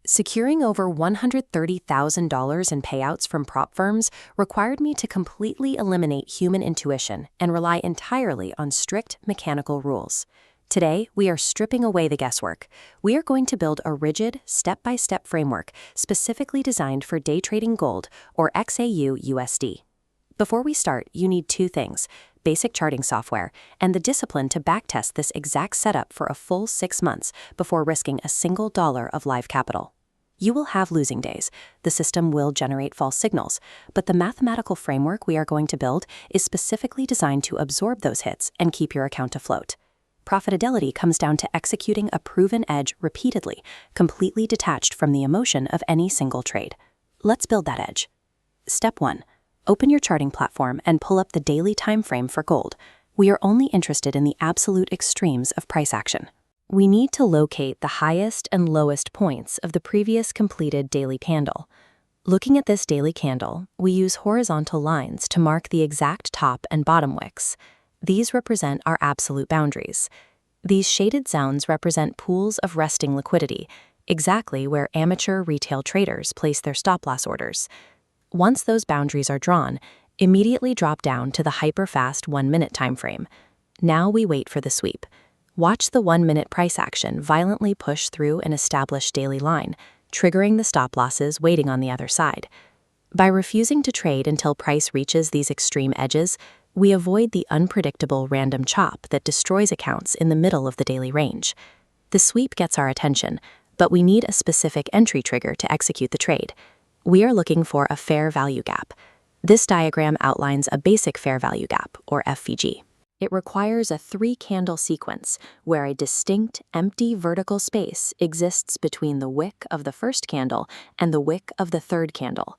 Securing over $130,000 in payouts from prop firms required me to completely eliminate human intuition and rely entirely on strict mechanical rules. Today, we are stripping away the guesswork. We are going to build a rigid, step-by-step framework specifically designed for day trading gold, or XAUUSD. Before we start, you need two things: basic charting software and the discipline to backtest this exact setup for a full 6 months before risking a single dollar of live capital. You will have losing days. The system will generate false signals, but the mathematical framework we are going to build is specifically designed to absorb those hits and keep your account afloat. Profitability comes down to executing a proven edge repeatedly, completely detached from the emotion of any single trade. Let's build that edge. Step 1. Open your charting platform and pull up the daily time frame for gold. We are only interested in the absolute extremes of price action. We need to locate the highest and lowest points of the previous completed daily candle. Looking at this daily candle, we use horizontal lines to mark the exact top and bottom wicks. These represent our absolute boundaries. These shaded zones represent pools of resting liquidity, exactly where amateur retail traders place their stop-loss orders. Once those boundaries are drawn, immediately drop down to the hyper-fast 1-minute time frame. Now we wait for the sweep. Watch the 1-minute price action violently push through an established daily line, triggering the stop-losses waiting on the other side. By refusing to trade until price reaches these extreme edges, we avoid the unpredictable random chop that destroys accounts in the middle of the daily range. The sweep gets our attention, but we need a specific entry trigger to execute the trade. We are looking for a fair value gap. This diagram outlines a basic fair value gap, or FVG. It requires a 3-candle sequence where a distinct, empty vertical space exists between the wick of the first candle and the wick of the third candle.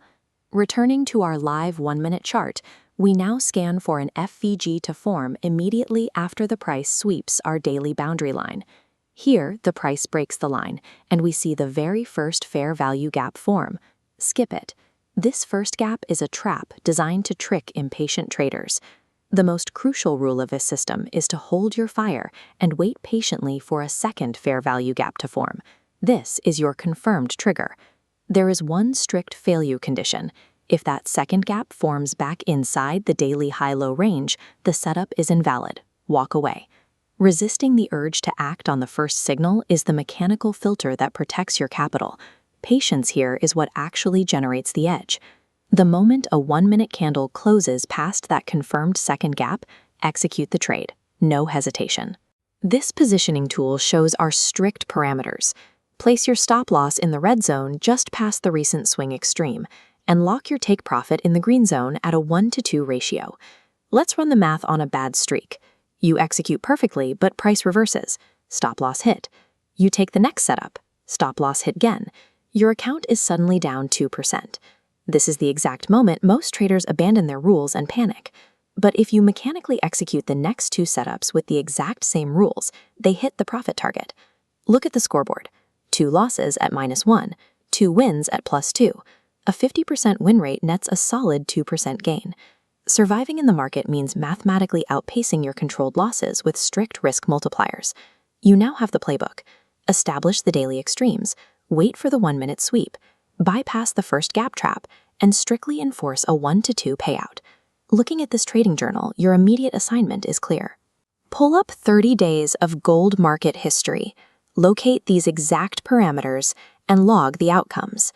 Returning to our live 1-minute chart, we now scan for an FVG to form immediately after the price sweeps our daily boundary line. Here, the price breaks the line, and we see the very first fair value gap form. Skip it. This first gap is a trap designed to trick impatient traders. The most crucial rule of this system is to hold your fire and wait patiently for a second fair value gap to form. This is your confirmed trigger. There is one strict failure condition. If that second gap forms back inside the daily high-low range, the setup is invalid. Walk away. Resisting the urge to act on the first signal is the mechanical filter that protects your capital. Patience here is what actually generates the edge. The moment a 1-minute candle closes past that confirmed second gap, execute the trade. No hesitation. This positioning tool shows our strict parameters. Place your stop loss in the red zone just past the recent swing extreme, and lock your take profit in the green zone at a 1-to-2 ratio. Let's run the math on a bad streak. You execute perfectly, but price reverses. Stop loss hit. You take the next setup. Stop loss hit again. Your account is suddenly down 2%. This is the exact moment most traders abandon their rules and panic. But if you mechanically execute the next 2 setups with the exact same rules, they hit the profit target. Look at the scoreboard. 2 losses at -1, 2 wins at +2. A 50% win rate nets a solid 2% gain. Surviving in the market means mathematically outpacing your controlled losses with strict risk multipliers. You now have the playbook. Establish the daily extremes. Wait for the 1-minute sweep, bypass the first gap trap, and strictly enforce a 1-to-2 payout. Looking at this trading journal, your immediate assignment is clear. Pull up 30 days of gold market history, locate these exact parameters, and log the outcomes.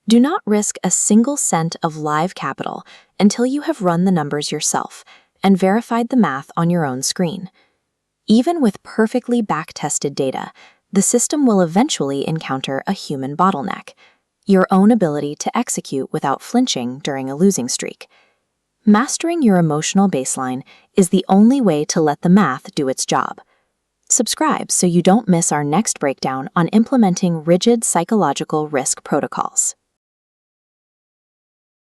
Do not risk a single cent of live capital until you have run the numbers yourself and verified the math on your own screen. Even with perfectly back-tested data, the system will eventually encounter a human bottleneck: your own ability to execute without flinching during a losing streak. Mastering your emotional baseline is the only way to let the math do its job. Subscribe so you don't miss our next breakdown on implementing rigid psychological risk protocols.